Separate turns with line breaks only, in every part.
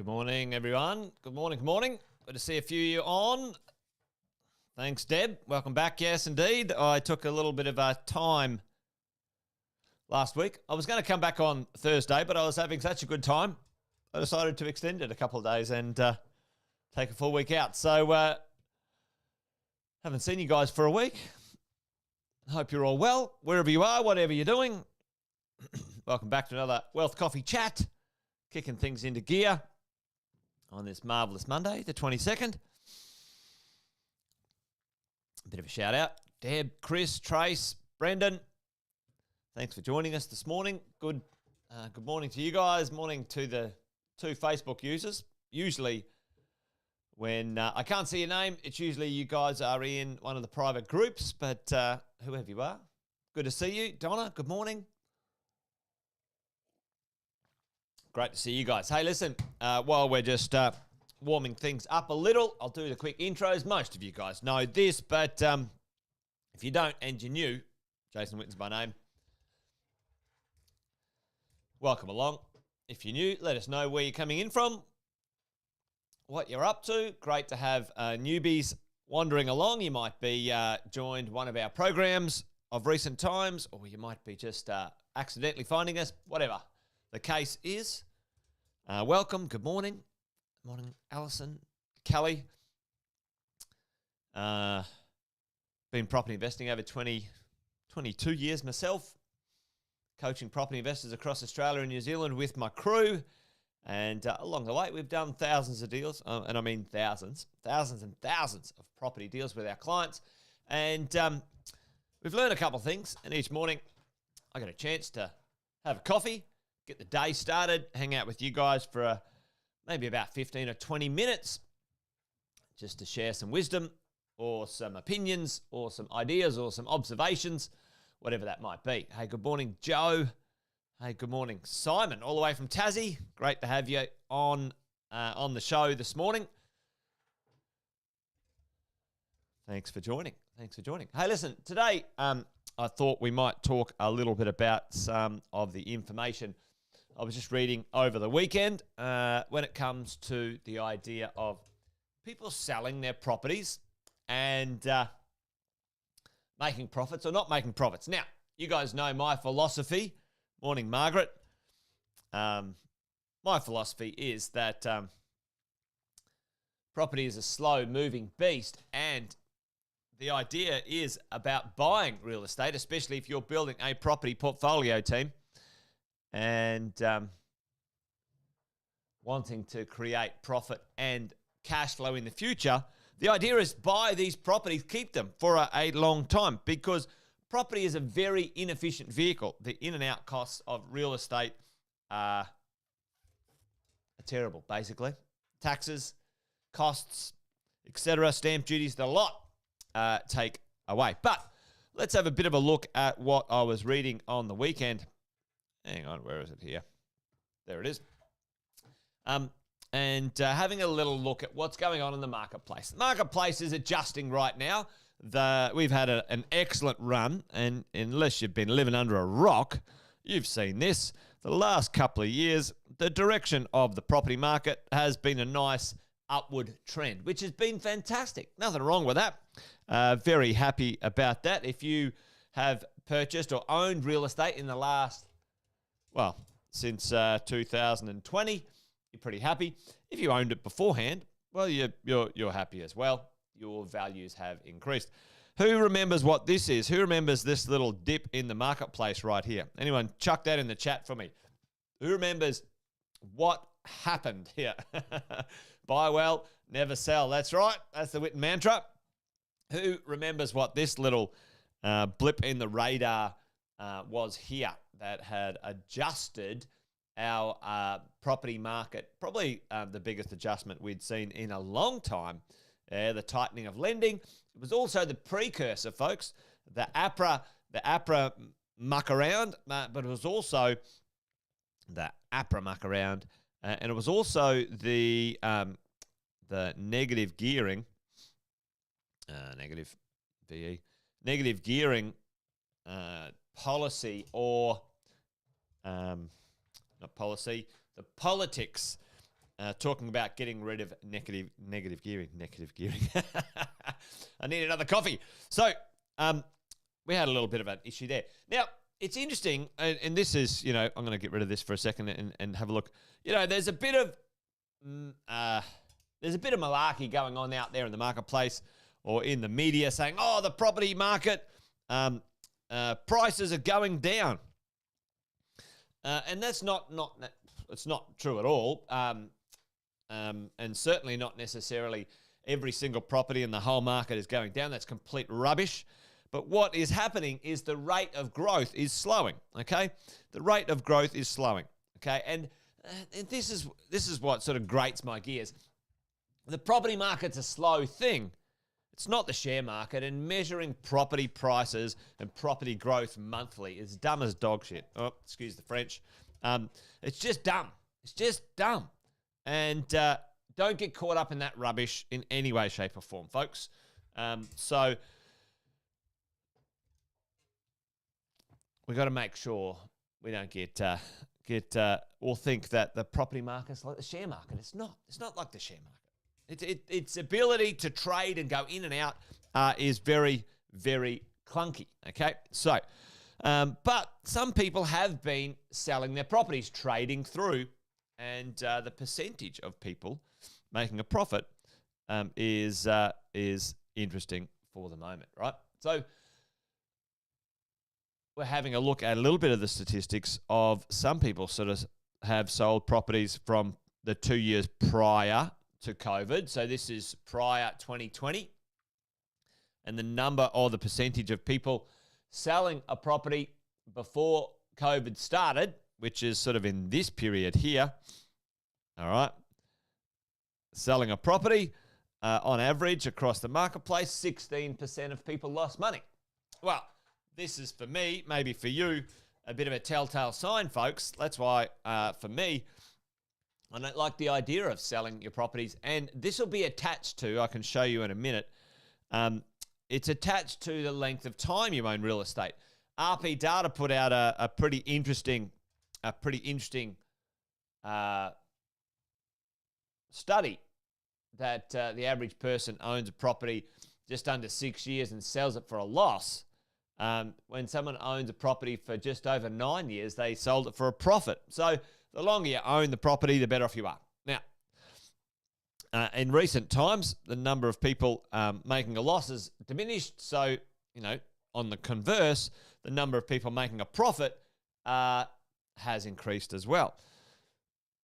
morning, everyone. Good morning, good morning. Good to see a few of you on. Thanks, Deb. Welcome back. Yes, indeed. I took a little bit of time last week. I was going to come back on Thursday, but I was having such a good time, I decided to extend it a couple of days and take a full week out. So, haven't seen you guys for a week. Hope you're all well, wherever you are, whatever you're doing. Welcome back to another Wealth Coffee Chat, kicking things into gear on this marvellous Monday, the 22nd. A bit of a shout out. Deb, Chris, Trace, Brendan, thanks for joining us this morning. Good morning to you guys. Morning to the two Facebook users. Usually when I can't see your name, it's usually you guys are in one of the private groups, but whoever you are, good to see you. Donna, good morning. Great to see you guys. Hey, listen, while we're just warming things up a little, I'll do the quick intros. Most of you guys know this, but if you don't and you're new, Jason Witten's my name. Welcome along. If you're new, let us know where you're coming in from, what you're up to. Great to have newbies wandering along. You might be joined one of our programs of recent times, or you might be just accidentally finding us, whatever the case is. Welcome. Good morning. Good morning, Alison, Kelly. Been property investing over 22 years myself, coaching property investors across Australia and New Zealand with my crew. And along the way, we've done thousands of deals, and I mean thousands and thousands of property deals with our clients. And we've learned a couple of things. And each morning, I get a chance to have a coffee, get the day started, hang out with you guys for maybe about 15 or 20 minutes just to share some wisdom or some opinions or some ideas or some observations, whatever that might be. Hey, good morning, Joe. Hey, good morning, Simon, all the way from Tassie. Great to have you on the show this morning. Thanks for joining. Hey, listen, today I thought we might talk a little bit about some of the information I was just reading over the weekend when it comes to the idea of people selling their properties and making profits or not making profits. Now, you guys know my philosophy. Morning, Margaret. My philosophy is that property is a slow-moving beast, and the idea is about buying real estate, especially if you're building a property portfolio team and wanting to create profit and cash flow in the future. The idea is buy these properties, keep them for a long time, because property is a very inefficient vehicle. The in and out costs of real estate are terrible, basically. Taxes, costs, etc., stamp duties, the lot take away. But let's have a bit of a look at what I was reading on the weekend. Hang on, where is it here? There it is. And having a little look at what's going on in the marketplace. The marketplace is adjusting right now. We've had an excellent run, and unless you've been living under a rock, you've seen this. The last couple of years, the direction of the property market has been a nice upward trend, which has been fantastic. Nothing wrong with that. Very happy about that. If you have purchased or owned real estate in the last, since 2020, you're pretty happy. If you owned it beforehand, well, you're happy as well. Your values have increased. Who remembers what this is? Who remembers this little dip in the marketplace right here? Anyone chuck that in the chat for me. Who remembers what happened here? Buy well, never sell. That's right. That's the Witten mantra. Who remembers what this little blip in the radar was here that had adjusted our property market? Probably the biggest adjustment we'd seen in a long time. The tightening of lending. It was also the precursor, folks, the APRA muck around, but it was also the APRA muck around, and it was also the negative gearing, negative gearing policy, or not policy, the politics talking about getting rid of negative gearing. I need another coffee. So we had a little bit of an issue there. Now, it's interesting, and this is, I'm going to get rid of this for a second and have a look. There's a bit of malarkey going on out there in the marketplace or in the media saying, oh, the property market prices are going down. And that's it's not true at all. And certainly not necessarily every single property in the whole market is going down. That's complete rubbish. But what is happening is the rate of growth is slowing, okay? The rate of growth is slowing, okay? And this is what sort of grates my gears. The property market's a slow thing. It's not the share market, and measuring property prices and property growth monthly is dumb as dog shit. Oh, excuse the French. It's just dumb. It's just dumb. And don't get caught up in that rubbish in any way, shape, or form, folks. So we got to make sure we don't get or think that the property market's like the share market. It's not. It's not like the share market. Its ability to trade and go in and out is very, very clunky. Okay, so but some people have been selling their properties, trading through. And the percentage of people making a profit is interesting for the moment, right? So we're having a look at a little bit of the statistics of some people sort of have sold properties from the 2 years prior to COVID. So this is prior 2020. And the number or the percentage of people selling a property before COVID started, which is sort of in this period here, all right, selling a property on average across the marketplace, 16% of people lost money. Well, this is for me, maybe for you, a bit of a telltale sign, folks. That's why, for me, I don't like the idea of selling your properties. And this will be attached to, I can show you in a minute, it's attached to the length of time you own real estate. RP Data put out a pretty interesting study that the average person owns a property just under 6 years and sells it for a loss. When someone owns a property for just over 9 years, they sold it for a profit. So the longer you own the property, the better off you are. Now, in recent times, the number of people making a loss has diminished. So, on the converse, the number of people making a profit has increased as well.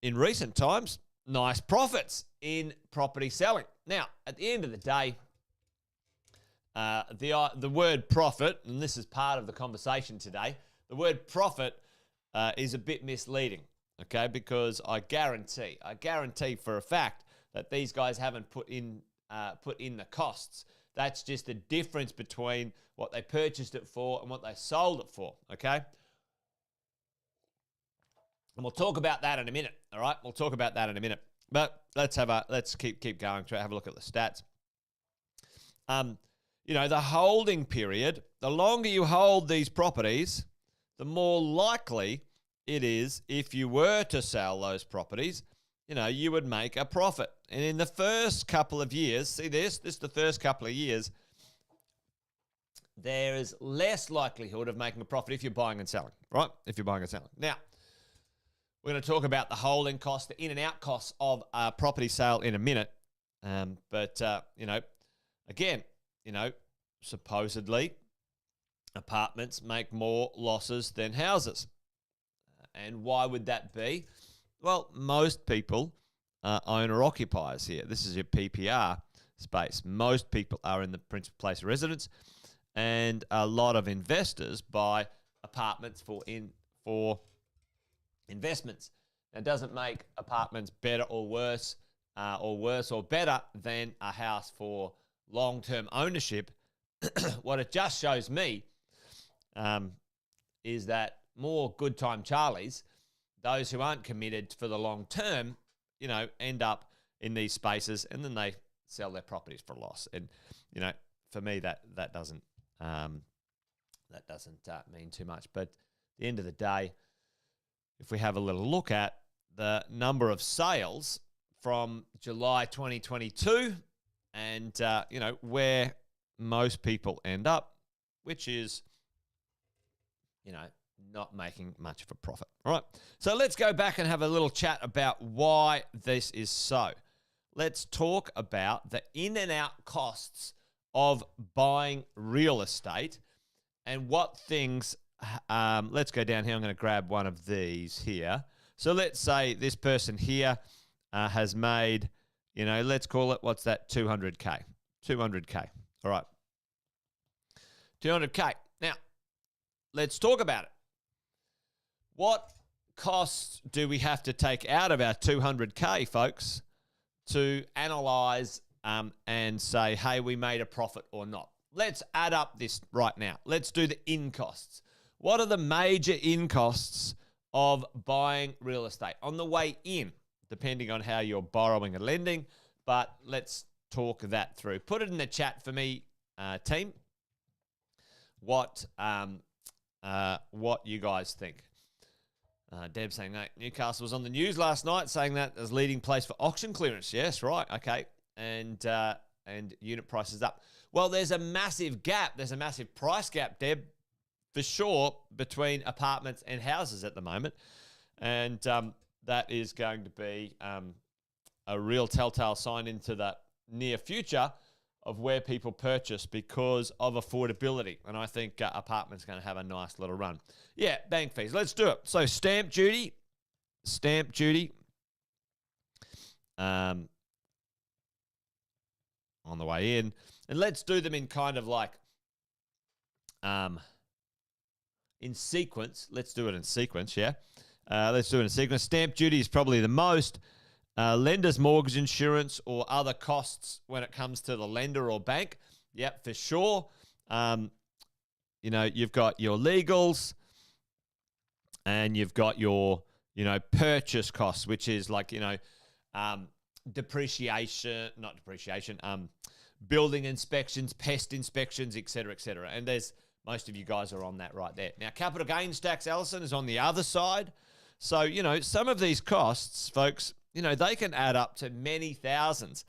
In recent times, nice profits in property selling. Now, at the end of the day, the word profit, and this is part of the conversation today, the word profit is a bit misleading, okay? Because I guarantee for a fact that these guys haven't put in the costs. That's just the difference between what they purchased it for and what they sold it for, okay? And we'll talk about that in a minute, all right? We'll talk about that in a minute. But let's keep going to have a look at the stats. The holding period, the longer you hold these properties, the more likely it is, if you were to sell those properties, you would make a profit. And in the first couple of years, see this is the first couple of years, there is less likelihood of making a profit if you're buying and selling, right? If you're buying and selling. Now, we're going to talk about the holding costs, the in and out costs of a property sale in a minute. Again, supposedly apartments make more losses than houses. And why would that be? Well, most people are owner-occupiers here. This is your PPR space. Most people are in the principal place of residence, and a lot of investors buy apartments for investments. It doesn't make apartments better or worse or better than a house for long-term ownership. What it just shows me is that more good time Charlies, those who aren't committed for the long term, end up in these spaces and then they sell their properties for a loss. And for me, that doesn't mean too much. But at the end of the day, if we have a little look at the number of sales from July 2022 and, where most people end up, which is, not making much of a profit. All right. So let's go back and have a little chat about why this is so. Let's talk about the in and out costs of buying real estate and what things, let's go down here. I'm going to grab one of these here. So let's say this person here has made, let's call it, what's that, 200K. 200K. All right. 200K. Now, let's talk about it. What costs do we have to take out of our 200K, folks, to analyze and say, hey, we made a profit or not? Let's add up this right now. Let's do the in costs. What are the major in costs of buying real estate on the way in, depending on how you're borrowing and lending? But let's talk that through. Put it in the chat for me, team, what you guys think. Deb saying, no, Newcastle was on the news last night saying that as leading place for auction clearance. Yes, right, okay. And unit prices up. Well, there's a massive gap. There's a massive price gap, Deb, for sure, between apartments and houses at the moment. And that is going to be a real telltale sign into the near future of where people purchase because of affordability. And I think apartments are going to have a nice little run. Yeah, bank fees. Let's do it. So stamp duty. On the way in. And let's do them in kind of like in sequence. Let's do it in sequence, yeah? Let's do it in sequence. Stamp duty is probably the most. Lender's mortgage insurance or other costs when it comes to the lender or bank. Yep, for sure. You've got your legals and you've got your, purchase costs, which is like, building inspections, pest inspections, et cetera, et cetera. And most of you guys are on that right there. Now, capital gains tax, Alison, is on the other side. So, some of these costs, folks, they can add up to many thousands.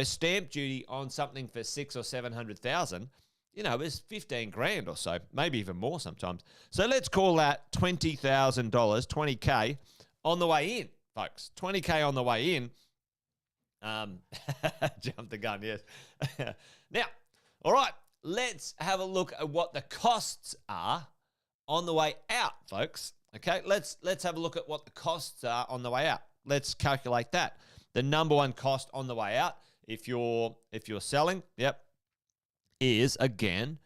Stamp duty on something for 600,000 or 700,000, is 15 grand or so, maybe even more sometimes. So let's call that $20,000, 20K on the way in, folks. 20K on the way in. Jump the gun, yes. Now, all right, let's have a look at what the costs are on the way out, folks. Okay, let's have a look at what the costs are on the way out. Let's calculate that. The number one cost on the way out, if you're selling, yep, is not again,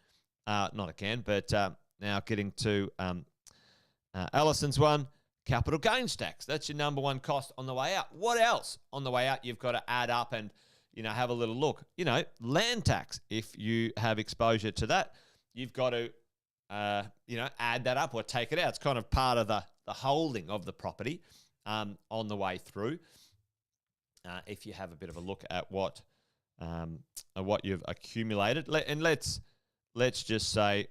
but now getting to Allison's one, capital gains tax. That's your number one cost on the way out. What else on the way out you've got to add up and have a little look? Land tax. If you have exposure to that, you've got to add that up or take it out. It's kind of part of the holding of the property. On the way through, if you have a bit of a look at what you've accumulated, and let's just say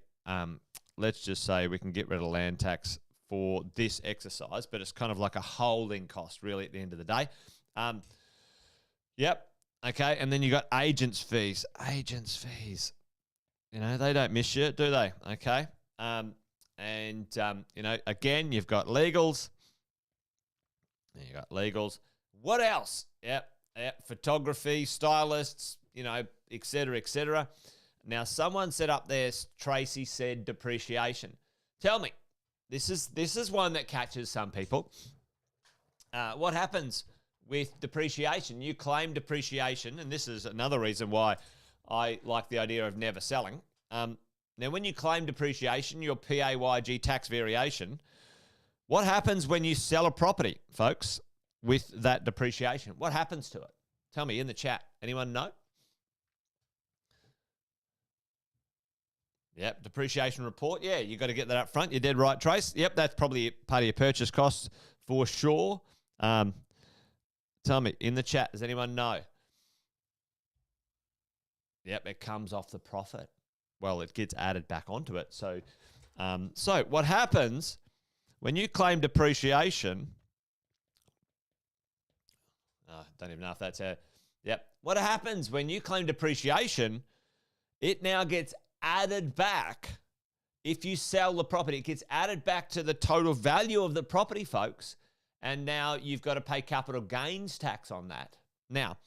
we can get rid of land tax for this exercise, but it's kind of like a holding cost, really, at the end of the day. Yep, okay, and then you got agents' fees. Agents' fees, they don't miss you, do they? Okay, again, you've got legals. You got legals. What else? Yep. Photography, stylists, et cetera, et cetera. Now, someone said up there, Tracy said depreciation. Tell me, this is one that catches some people. What happens with depreciation? You claim depreciation, and this is another reason why I like the idea of never selling. Now, when you claim depreciation, your PAYG tax variation, what happens when you sell a property, folks, with that depreciation? What happens to it? Tell me in the chat. Anyone know? Yep, depreciation report. Yeah, you got to get that up front. You're dead right, Trace. Yep, that's probably part of your purchase costs for sure. Tell me in the chat. Does anyone know? Yep, it comes off the profit. Well, it gets added back onto it. So what happens when you claim depreciation? Don't even know if that's a... Yep. What happens when you claim depreciation, it now gets added back. If you sell the property, it gets added back to the total value of the property, folks. And now you've got to pay capital gains tax on that. Now,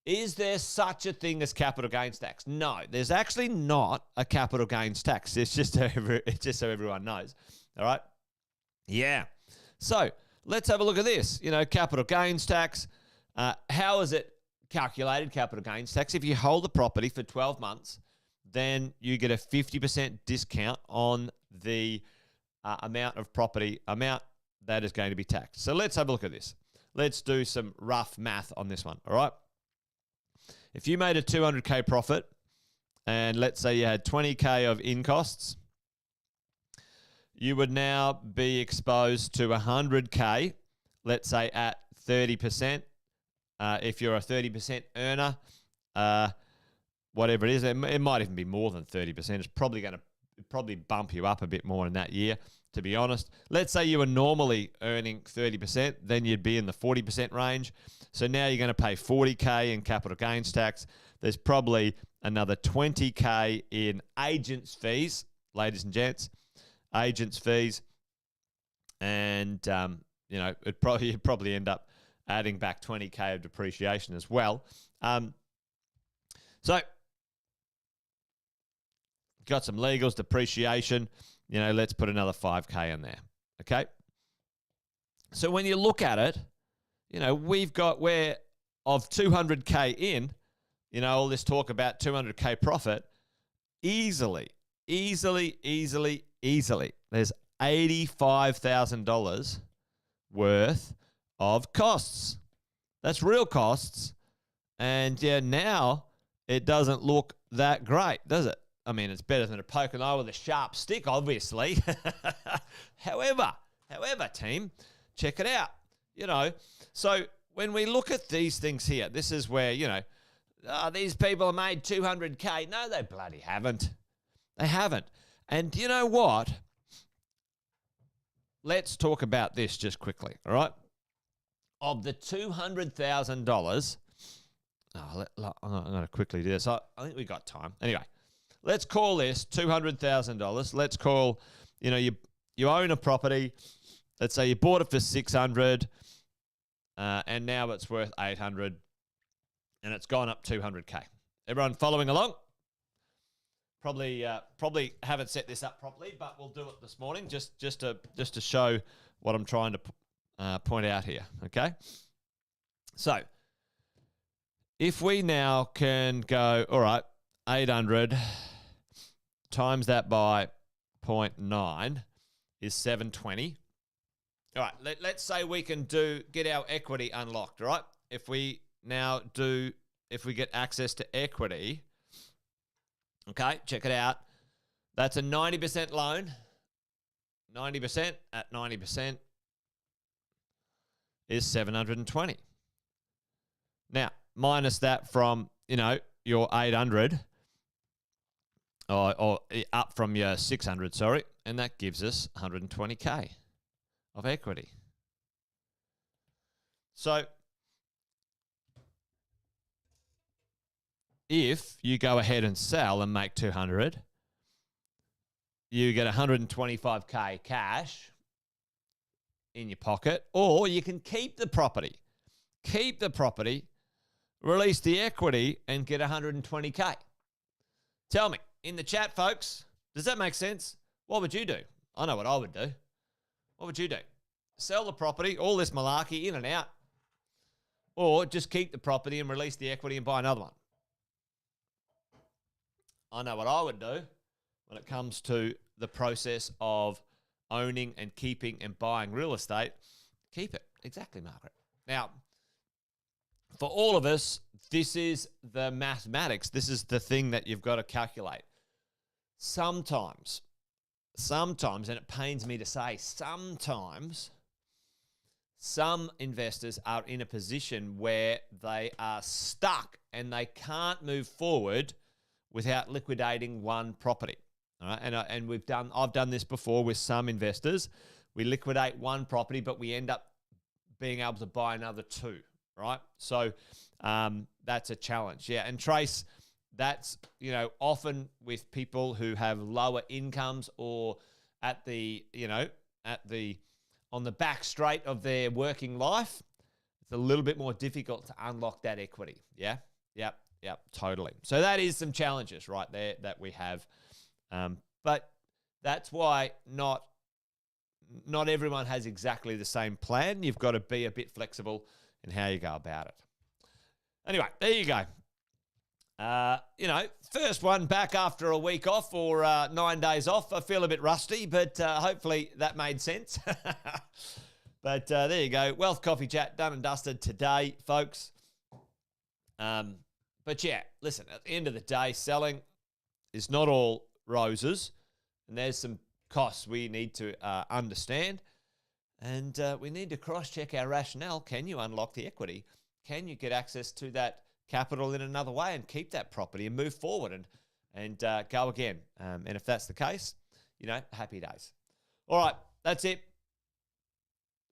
is there such a thing as capital gains tax? No, there's actually not a capital gains tax. It's just so everyone knows. All right? Yeah. So let's have a look at this. Capital gains tax. How is it calculated, capital gains tax? If you hold the property for 12 months, then you get a 50% discount on the amount that is going to be taxed. So let's have a look at this. Let's do some rough math on this one, all right? If you made a 200K profit, and let's say you had 20K of in costs, you would now be exposed to 100K, let's say at 30%. If you're a 30% earner, whatever it is, it might even be more than 30%. It's probably bump you up a bit more in that year, to be honest. Let's say you were normally earning 30%, then you'd be in the 40% range. So now you're going to pay 40K in capital gains tax. There's probably another 20K in agents' fees, ladies and gents, agents' fees. And, you'd probably end up adding back 20K of depreciation as well. So got some legals, depreciation, let's put another 5K in there, okay? So when you look at it, we're of 200K in, all this talk about 200K profit, easily, there's $85,000 worth of costs. That's real costs. And now it doesn't look that great, does it? I mean, it's better than a poke an eye with a sharp stick, obviously. However, team, check it out. So when we look at these things here, this is where, these people have made 200K. No, they bloody haven't. They haven't. And you know what? Let's talk about this just quickly, all right? Of the $200,000, I'm going to quickly do this. I think we got time. Anyway, let's call this $200,000. Let's call, you own a property. Let's say you bought it for $600, and now it's worth $800, and it's gone up $200K. Everyone following along? Probably haven't set this up properly, but we'll do it this morning just to show what I'm trying to point out here. Okay, so if we now can go, all right, 800 times that by 0.9 is 720. All right, let's say we can get our equity unlocked, all right? If we get access to equity, okay, check it out. That's a 90% loan. 90% at 90% is 720. Now, minus that from, your 800, or up from your 600, sorry, and that gives us 120K of equity. So if you go ahead and sell and make 200, you get 125K cash in your pocket, or you can keep the property. Keep the property, release the equity, and get 120K. Tell me, in the chat, folks, does that make sense? What would you do? I know what I would do. What would you do? Sell the property, all this malarkey in and out, or just keep the property and release the equity and buy another one? I know what I would do when it comes to the process of owning and keeping and buying real estate. Keep it. Exactly, Margaret. Now, for all of us, this is the mathematics. This is the thing that you've got to calculate. Sometimes, and it pains me to say, sometimes some investors are in a position where they are stuck and they can't move forward without liquidating one property. All right? And I've done this before with some investors. We liquidate one property, but we end up being able to buy another two. right? So that's a challenge. Yeah, and Trace, that's, often with people who have lower incomes or at the, on the back straight of their working life, it's a little bit more difficult to unlock that equity. Yeah, yep, totally. So that is some challenges right there that we have. But that's why not everyone has exactly the same plan. You've got to be a bit flexible in how you go about it. Anyway, there you go. First one back after a week off or 9 days off. I feel a bit rusty, but hopefully that made sense. But there you go. Wealth Coffee Chat done and dusted today, folks. But yeah, listen, at the end of the day, selling is not all roses, and there's some costs we need to understand, and we need to cross-check our rationale. Can you unlock the equity? Can you get access to that capital in another way and keep that property and move forward and go again? And if that's the case, happy days. All right, that's it.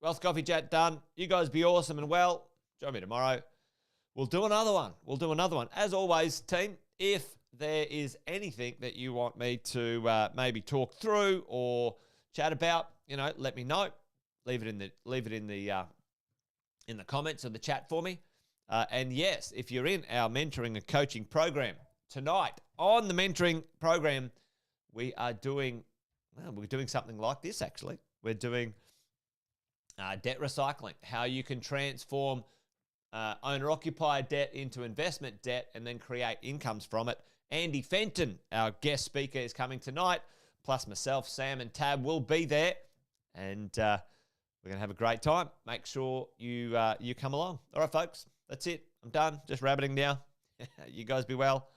Wealth Coffee Chat done. You guys be awesome and well. Join me tomorrow. We'll do another one. As always, team, if there is anything that you want me to maybe talk through or chat about, let me know. Leave it in the comments or the chat for me. And yes, if you're in our mentoring and coaching program tonight, on the mentoring program, we're doing something like this. Actually, we're doing debt recycling. How you can transform owner-occupier debt into investment debt and then create incomes from it. Andy Fenton, our guest speaker, is coming tonight. Plus myself, Sam, and Tab will be there, and we're going to have a great time. Make sure you come along. All right, folks, that's it. I'm done. Just rabbiting now. You guys be well.